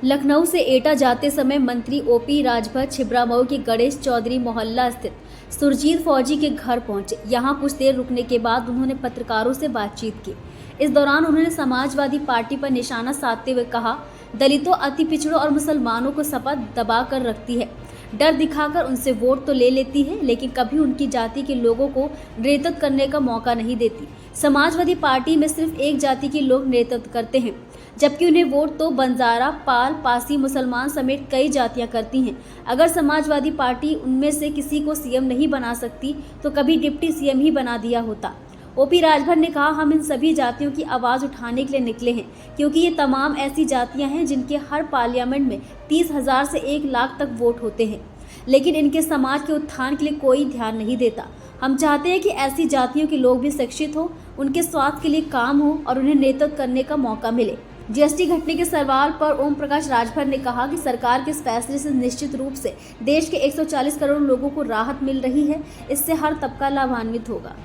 लखनऊ से एटा जाते समय मंत्री ओपी राजभर छिबरामऊ के गणेश चौधरी मोहल्ला स्थित सुरजीत फौजी के घर पहुंचे। यहां कुछ देर रुकने के बाद उन्होंने पत्रकारों से बातचीत की। इस दौरान उन्होंने समाजवादी पार्टी पर निशाना साधते हुए कहा, दलितों, अति पिछड़ों और मुसलमानों को सपा दबा कर रखती है, डर दिखाकर उनसे वोट तो ले लेती है, लेकिन कभी उनकी जाति के लोगों को नेतृत्व करने का मौका नहीं देती। समाजवादी पार्टी में सिर्फ एक जाति के लोग नेतृत्व करते हैं, जबकि उन्हें वोट तो बंजारा, पाल, पासी, मुसलमान समेत कई जातियां करती हैं। अगर समाजवादी पार्टी उनमें से किसी को सीएम नहीं बना सकती तो कभी डिप्टी सीएम ही बना दिया होता। ओपी राजभर ने कहा, हम इन सभी जातियों की आवाज़ उठाने के लिए निकले हैं, क्योंकि ये तमाम ऐसी जातियां हैं जिनके हर पार्लियामेंट में 30,000 से 1 लाख तक वोट होते हैं, लेकिन इनके समाज के उत्थान के लिए कोई ध्यान नहीं देता। हम चाहते हैं कि ऐसी जातियों के लोग भी शिक्षित हों, उनके स्वास्थ्य के लिए काम हो और उन्हें नेतृत्व करने का मौका मिले। जीएसटी घटने के सवाल पर ओम प्रकाश राजभर ने कहा कि सरकार के इस फैसले से निश्चित रूप से देश के 140 करोड़ लोगों को राहत मिल रही है। इससे हर तबका लाभान्वित होगा।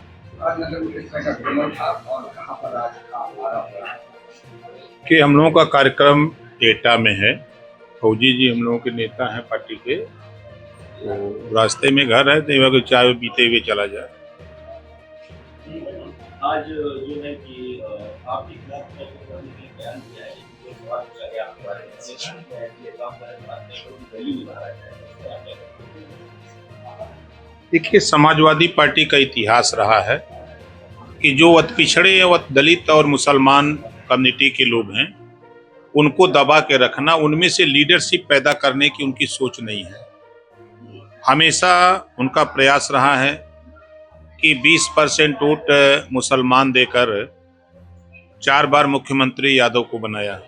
कि हम लोगों का कार्यक्रम एटा में है। फौजी जी हम लोगों के नेता हैं पार्टी के, तो रास्ते में घर है तो चाय पीते हुए चला जाए। आज जो है कि आपके खिलाफ बयान दिया है, जो सवाल पूछा गया आपके बारे में, देखिए, समाजवादी पार्टी का इतिहास रहा है कि जो अति पिछड़े व दलित और मुसलमान कम्युनिटी के लोग हैं उनको दबा के रखना, उनमें से लीडरशिप पैदा करने की उनकी सोच नहीं है। हमेशा उनका प्रयास रहा है कि 20% वोट मुसलमान देकर 4 बार मुख्यमंत्री यादव को बनाया।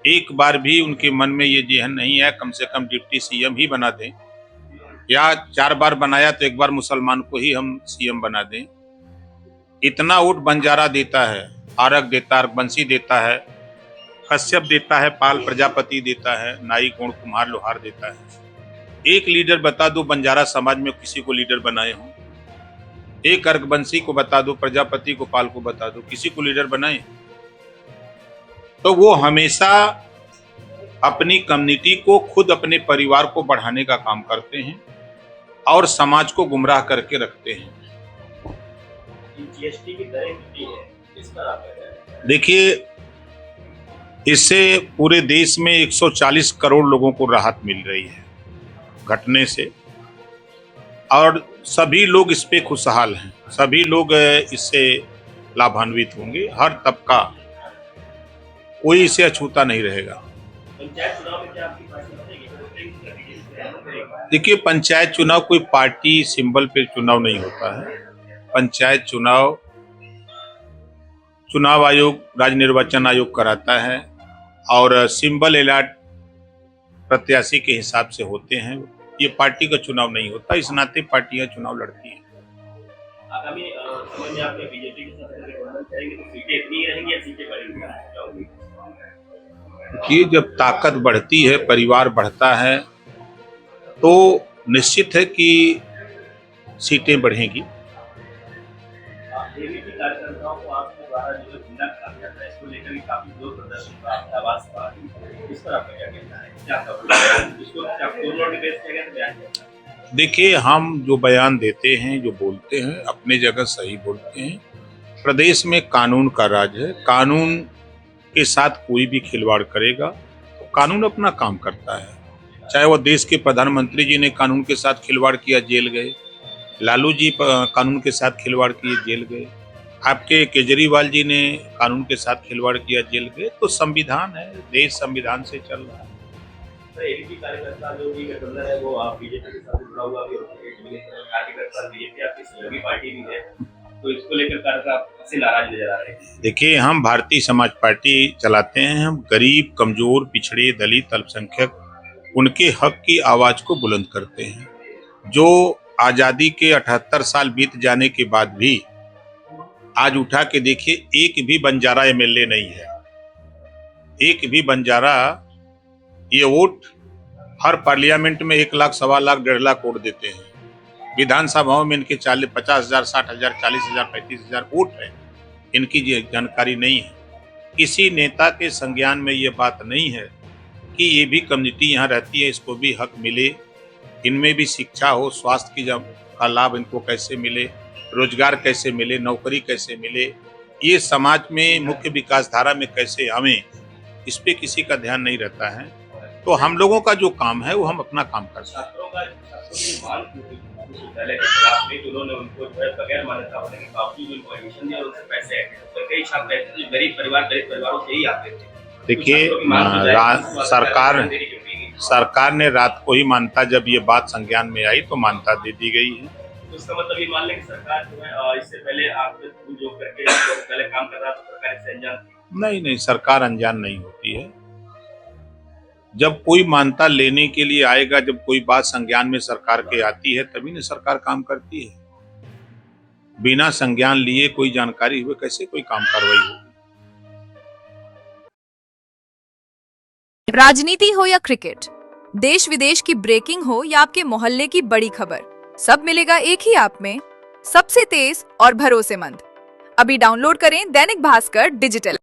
एक बार भी उनके मन में ये जहन नहीं है कम से कम डिप्टी सीएम ही बना दें, या 4 बार बनाया तो 1 बार मुसलमान को ही हम सीएम बना दें। इतना वोट बंजारा देता है, आरक देता है, अरबंसी देता है, कश्यप देता है, पाल प्रजापति देता है, नाई गोण कुम्हार लोहार देता है। एक लीडर बता दो बंजारा समाज में किसी को लीडर बनाए हों, एक अर्कबंसी को बता दो, प्रजापति को, पाल को बता दो, किसी को लीडर बनाए। तो वो हमेशा अपनी कम्युनिटी को, खुद अपने परिवार को बढ़ाने का काम करते हैं और समाज को गुमराह करके रखते हैं। जीएसटी की दरें कितनी है, इस पर आप देखिए, इससे पूरे देश में 140 करोड़ लोगों को राहत मिल रही है घटने से, और सभी लोग इस पे खुशहाल हैं, सभी लोग इससे लाभान्वित होंगे। हर तबका, कोई इसे अछूता नहीं रहेगा। पंचायत चुनाव में क्या आपकी पार्टी बनेगी? देखिए, पंचायत चुनाव कोई पार्टी सिंबल पे चुनाव नहीं होता है। पंचायत चुनाव चुनाव आयोग, राज्य निर्वाचन आयोग कराता है और सिंबल अलॉट प्रत्याशी के हिसाब से होते हैं। ये पार्टी का चुनाव नहीं होता, इस नाते पार्टियां चुनाव लड़ती हैं। आगामी समय में आपने बीजेपी के साथ गठबंधन करेंगे तो सीटें इतनी रहेंगी या सीटें बढ़ेंगी? कि जब ताकत बढ़ती है, परिवार बढ़ता है, तो निश्चित है कि सीटें बढ़ेंगी। एबीपी कार्यकर्ताओं को आपके द्वारा जो जिला कहा जाता है, इसको लेकर काफी विरोध प्रदर्शन का आवाज था, इस पर आपका क्या कहना है? देखिए, हम जो बयान देते हैं, जो बोलते हैं, अपने जगह सही बोलते हैं। प्रदेश में कानून का राज है, कानून के साथ कोई भी खिलवाड़ करेगा तो कानून अपना काम करता है। चाहे वो देश के प्रधानमंत्री जी ने कानून के साथ खिलवाड़ किया, जेल गए, लालू जी कानून के साथ खिलवाड़ किए, जेल गए, आपके केजरीवाल जी ने कानून के साथ खिलवाड़ किया, जेल गए। तो संविधान है, देश संविधान से चल रहा है। एबीपी कार्यकर्ता जो भी गठबंधन है वो आप बीजेपी के साथ जुड़ा हुआ भी कार्यकर्ता, बीजेपी आपकी सहयोगी पार्टी भी है, तो इसको लेकर कार्यकर्ता कैसे नाराज नजर आ रहे हैं? देखिए, हम भारतीय समाज पार्टी चलाते हैं। हम गरीब, कमजोर, पिछड़े, दलित, अल्पसंख्यक, उनके हक की आवाज को बुलंद करते हैं। जो आजादी के 78 साल बीत जाने के बाद भी आज उठा के देखिए, एक भी बंजारा एमएलए नहीं है, एक भी बंजारा। ये वोट हर पार्लियामेंट में 1 लाख, 1.25 लाख, 1.5 लाख वोट देते हैं। विधानसभाओं में इनके 50,000, 60,000, 40,000, 35,000 वोट है। इनकी जानकारी नहीं है। किसी नेता के संज्ञान में ये बात नहीं है कि ये भी कम्युनिटी यहाँ रहती है, इसको भी हक मिले, इनमें भी शिक्षा हो, स्वास्थ्य की जब का लाभ इनको कैसे मिले, रोजगार कैसे मिले, नौकरी कैसे मिले, ये समाज में मुख्य विकास धारा में कैसे आवे, इस पे किसी का ध्यान नहीं रहता है। तो हम लोगों का जो काम है वो हम अपना काम करते हैं। छात्रों की मांग थी विश्वविद्यालय के खिलाफ में, उन्होंने उनको जो है बगैर मान्यता होने के बावजूद उनको एडमिशन दिया और उससे पैसे तो कई छात्र ऐसे जो गरीब परिवारों से ही आते थे। देखिए, सरकार ने रात को ही मान्यता, जब ये बात संज्ञान में आई तो मान्यता दे दी गई है। तो इसका मतलब ये मान लें कि सरकार जो है इससे पहले आप जो करके पहले काम कर रहा था, सरकार इससे अनजान थी? नहीं, सरकार अनजान नहीं होती है। जब कोई मान्यता लेने के लिए आएगा, जब कोई बात संज्ञान में सरकार के आती है, तभी ना सरकार काम करती है। बिना संज्ञान लिए कोई जानकारी हुए कैसे कोई काम कार्रवाई होगी। राजनीति हो या क्रिकेट, देश विदेश की ब्रेकिंग हो या आपके मोहल्ले की बड़ी खबर, सब मिलेगा एक ही ऐप में, सबसे तेज और भरोसेमंद। अभी डाउनलोड करें दैनिक भास्कर डिजिटल।